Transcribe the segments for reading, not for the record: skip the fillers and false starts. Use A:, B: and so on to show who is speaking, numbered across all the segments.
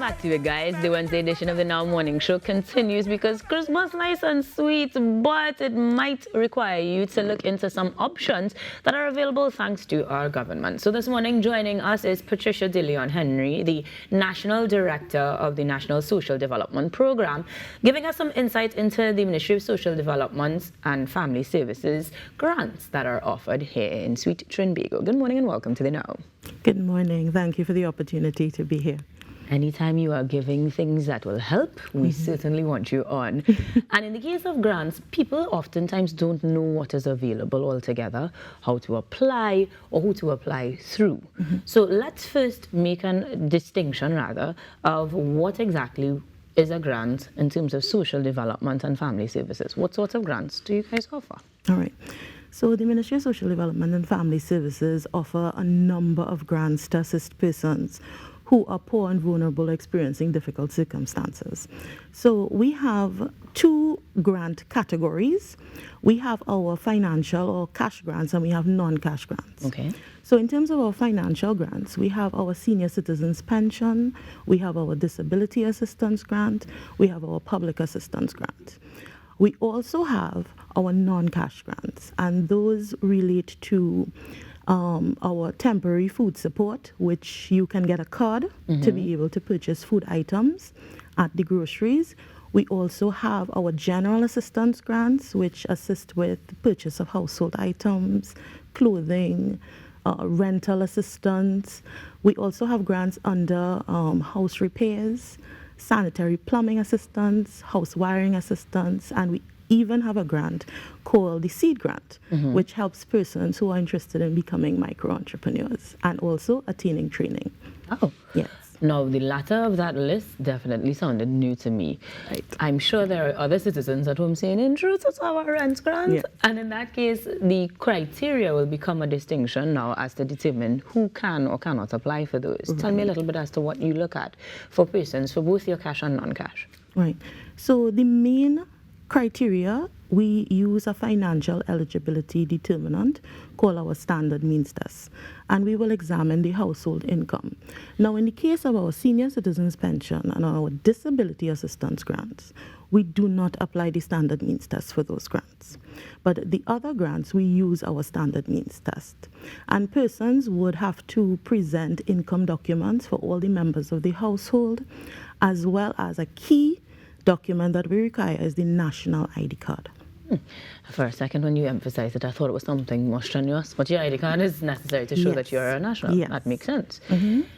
A: back to it, guys. The Wednesday edition of the Now Morning Show continues because Christmas nice and sweet, but it might require you to look into some options that are available thanks to our government. So this morning, joining us is Patricia De Leon-Henry, the National Director of the National Social Development Program, giving us some insight into the Ministry of Social Development and Family Services grants that are offered here in Sweet Trinbago. Good morning and welcome to the Now.
B: Good morning. Thank you for the opportunity to be here.
A: Anytime you are giving things that will help, we certainly want you on. And in the case of grants, people oftentimes don't know what is available altogether, how to apply or who to apply through. So let's first make a distinction, rather, of what exactly is a grant in terms of social development and family services. What sorts of grants do you guys offer?
B: All right. So the Ministry of Social Development and Family Services offer a number of grants to assist persons who are poor and vulnerable, experiencing difficult circumstances. So we have two grant categories. We have our financial or cash grants, and we have non-cash grants.
A: Okay.
B: So in terms of our financial grants, we have our senior citizens pension, we have our disability assistance grant, we have our public assistance grant. We also have our non-cash grants, and those relate to our temporary food support, which you can get a card to be able to purchase food items at the groceries. We also have our general assistance grants, which assist with the purchase of household items, clothing, rental assistance. We also have grants under house repairs, sanitary plumbing assistance, house wiring assistance, and we even have a grant called the Seed Grant, which helps persons who are interested in becoming micro-entrepreneurs and also attaining training.
A: Oh.
B: Yes.
A: Now, the latter of that list definitely sounded new to me.
B: Right.
A: I'm sure there are other citizens at home saying, in truth, it's our rent grant.
B: Yeah.
A: And in that case, the criteria will become a distinction now as to determine who can or cannot apply for those. Tell me a little bit as to what you look at for persons for both your cash and non-cash.
B: Right. So the main criteria, we use a financial eligibility determinant called our standard means test, and we will examine the household income. Now, in the case of our senior citizens pension and our disability assistance grants, we do not apply the standard means test for those grants. But the other grants, we use our standard means test. And persons would have to present income documents for all the members of the household, as well as a key document that we require is the national ID card.
A: For a second, when you emphasized it, I thought it was something more strenuous, but your ID card is necessary to show that you're a national.
B: Yes.
A: That makes sense.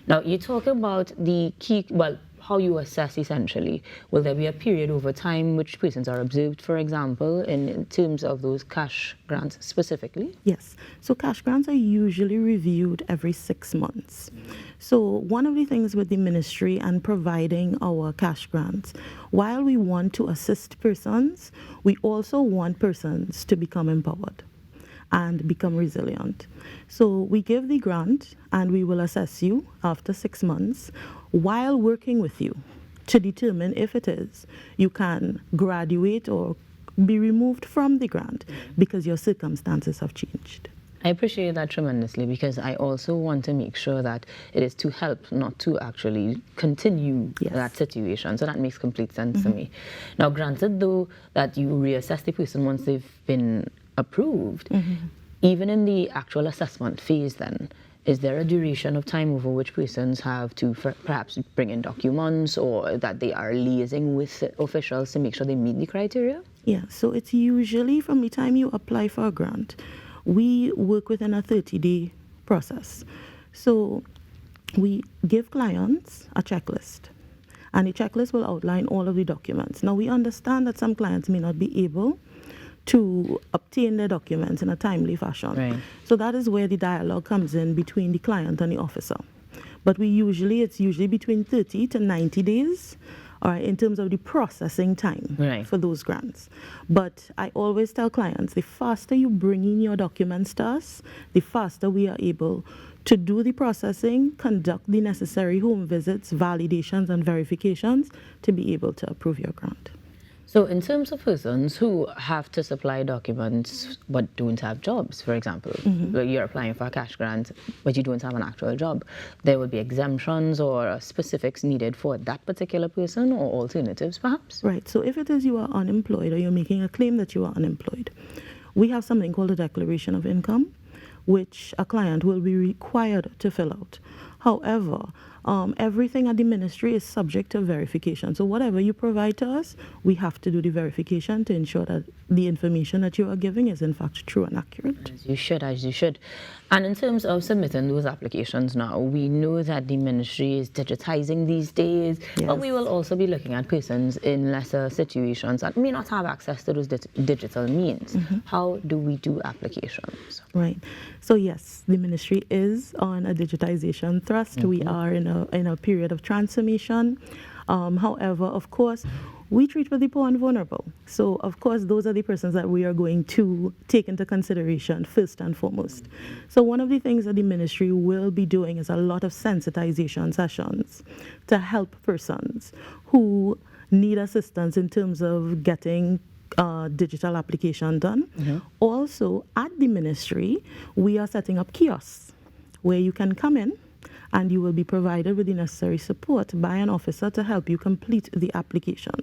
A: Now, you talk about the key, well, how you assess essentially. Will there be a period over time which persons are observed, for example, in terms of those cash grants specifically?
B: Yes. So cash grants are usually reviewed every 6 months. So one of the things with the ministry and providing our cash grants, while we want to assist persons, we also want persons to become empowered and become resilient. So we give the grant and we will assess you after 6 months while working with you to determine if it is you can graduate or be removed from the grant because your circumstances have changed.
A: I appreciate that tremendously because I also want to make sure that it is to help, not to actually continue that situation. So that makes complete sense to me. Now, granted, though, that you reassess the person once they've been approved, even in the actual assessment phase then, is there a duration of time over which persons have to perhaps bring in documents or that they are liaising with officials to make sure they meet the criteria?
B: Yeah, so it's usually from the time you apply for a grant, we work within a 30-day process. So we give clients a checklist, and the checklist will outline all of the documents. Now, we understand that some clients may not be able to obtain their documents in a timely fashion.
A: Right.
B: So that is where the dialogue comes in between the client and the officer. But it's usually between 30 to 90 days in terms of the processing time for those grants. But I always tell clients, the faster you bring in your documents to us, the faster we are able to do the processing, conduct the necessary home visits, validations, and verifications to be able to approve your grant.
A: So in terms of persons who have to supply documents but don't have jobs, for example, like you're applying for a cash grant but you don't have an actual job, there will be exemptions or specifics needed for that particular person or alternatives perhaps?
B: Right. So if it is you are unemployed or you're making a claim that you are unemployed, we have something called a declaration of income, which a client will be required to fill out. However, everything at the ministry is subject to verification. So whatever you provide to us, we have to do the verification to ensure that the information that you are giving is in fact true and accurate.
A: As you should. And in terms of submitting those applications now, we know that the ministry is digitizing these days, but we will also be looking at persons in lesser situations that may not have access to those digital means. How do we do applications?
B: Right. So yes, the ministry is on a digitization thrust. We are in a period of transformation. However, of course, we treat with the poor and vulnerable. So, of course, those are the persons that we are going to take into consideration first and foremost. So one of the things that the ministry will be doing is a lot of sensitization sessions to help persons who need assistance in terms of getting digital application done. Also, at the ministry, we are setting up kiosks where you can come in and you will be provided with the necessary support by an officer to help you complete the application.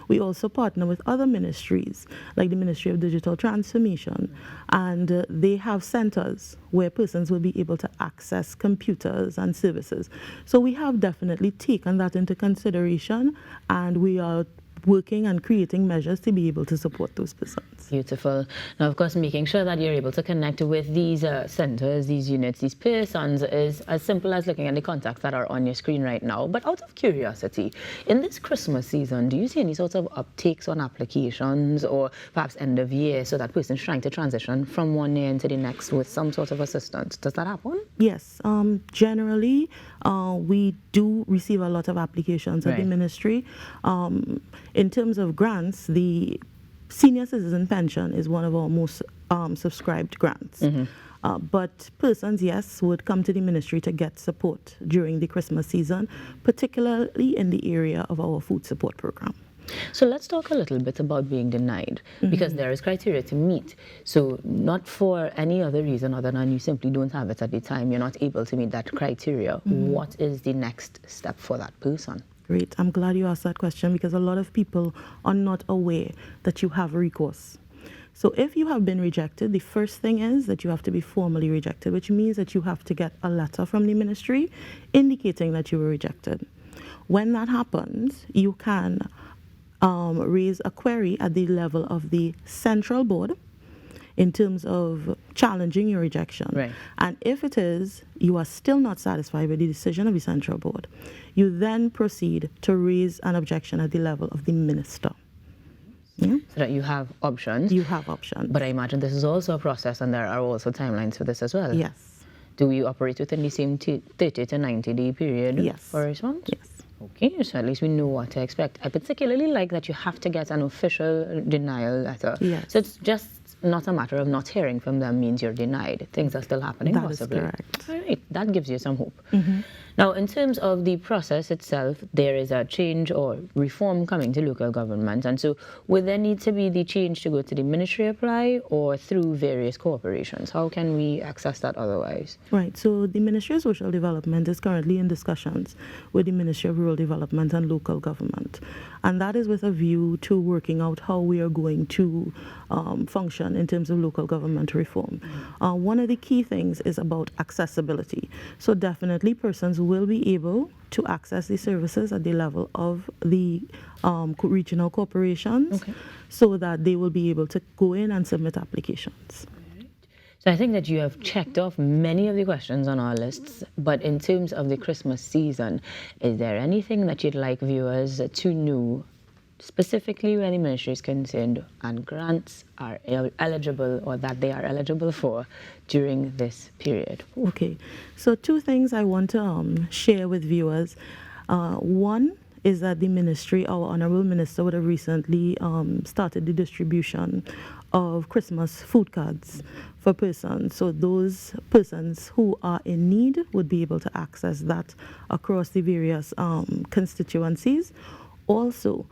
B: We also partner with other ministries, like the Ministry of Digital Transformation, and they have centers where persons will be able to access computers and services. So we have definitely taken that into consideration, and we are working and creating measures to be able to support those persons.
A: Beautiful. Now, of course, making sure that you're able to connect with these centers, these units, these persons is as simple as looking at the contacts that are on your screen right now. But out of curiosity, in this Christmas season, do you see any sorts of uptakes on applications or perhaps end of year so that person's trying to transition from one year into the next with some sort of assistance? Does that happen?
B: Yes. Generally, we do receive a lot of applications at the ministry. In terms of grants, the Senior Citizen Pension is one of our most subscribed grants. But persons, yes, would come to the ministry to get support during the Christmas season, particularly in the area of our food support program.
A: So let's talk a little bit about being denied, because there is criteria to meet. So not for any other reason other than you simply don't have it at the time, you're not able to meet that criteria. What is the next step for that person?
B: Great. I'm glad you asked that question, because a lot of people are not aware that you have recourse. So if you have been rejected, the first thing is that you have to be formally rejected, which means that you have to get a letter from the ministry indicating that you were rejected. When that happens, you can raise a query at the level of the central board in terms of challenging your rejection. And if it is, you are still not satisfied with the decision of the central board, you then proceed to raise an objection at the level of the minister. So
A: that you have options.
B: You have options.
A: But I imagine this is also a process, and there are also timelines for this as well.
B: Yes.
A: Do you operate within the same 30 to 90-day period for response?
B: Yes.
A: Okay, so at least we know what to expect. I particularly like that you have to get an official denial letter. So it's just not a matter of not hearing from them means you're denied. Things are still happening, possibly.
B: That is correct.
A: All right, that gives you some hope. Now, in terms of the process itself, there is a change or reform coming to local government. And so would there need to be the change to go to the ministry apply or through various corporations? How can we access that otherwise?
B: Right. So the Ministry of Social Development is currently in discussions with the Ministry of Rural Development and Local Government. And that is with a view to working out how we are going to function in terms of local government reform. One of the key things is about accessibility. So definitely persons will be able to access the services at the level of the regional corporations so that they will be able to go in and submit applications.
A: So I think that you have checked off many of the questions on our lists, but in terms of the Christmas season, is there anything that you'd like viewers to know specifically where the ministry is concerned and grants are eligible or that they are eligible for during this period?
B: Okay, so two things I want to share with viewers. One is that the ministry, our Honorable Minister, would have recently started the distribution of Christmas food cards for persons. So those persons who are in need would be able to access that across the various constituencies. Also,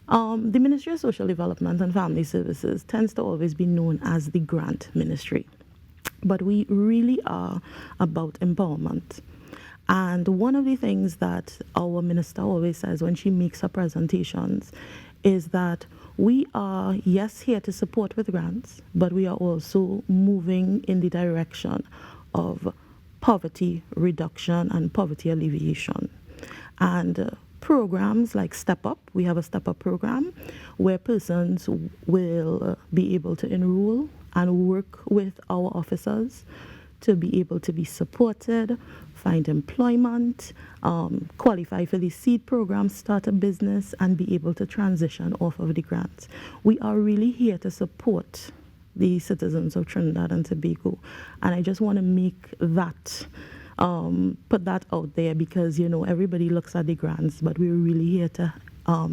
B: The Ministry of Social Development and Family Services tends to always be known as the grant ministry, but we really are about empowerment. And one of the things that our minister always says when she makes her presentations is that we are, yes, here to support with grants, but we are also moving in the direction of poverty reduction and poverty alleviation. And programs like Step Up, we have a Step Up program where persons will be able to enroll and work with our officers to be able to be supported, find employment, qualify for the seed program, start a business, and be able to transition off of the grants. We are really here to support the citizens of Trinidad and Tobago, and I just want to make that, put that out there, because everybody looks at the grants, but we're really here to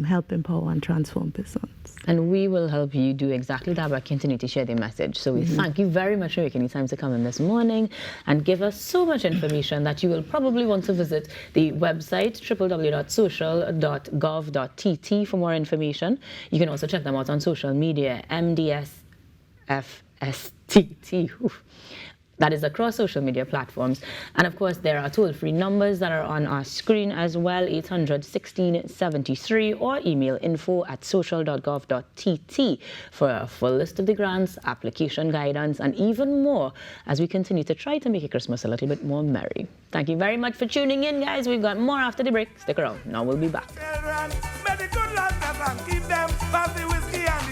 B: help empower and transform persons.
A: And we will help you do exactly that by continuing to share the message. So we thank you very much for making the time to come in this morning and give us so much information that you will probably want to visit the website www.social.gov.tt for more information. You can also check them out on social media, MDSFSTT. That is across social media platforms. And of course, there are toll-free numbers that are on our screen as well, 800-1673, or email info@social.gov.tt for a full list of the grants, application guidance, and even more as we continue to try to make Christmas a little bit more merry. Thank you very much for tuning in, guys. We've got more after the break. Stick around. Now we'll be back.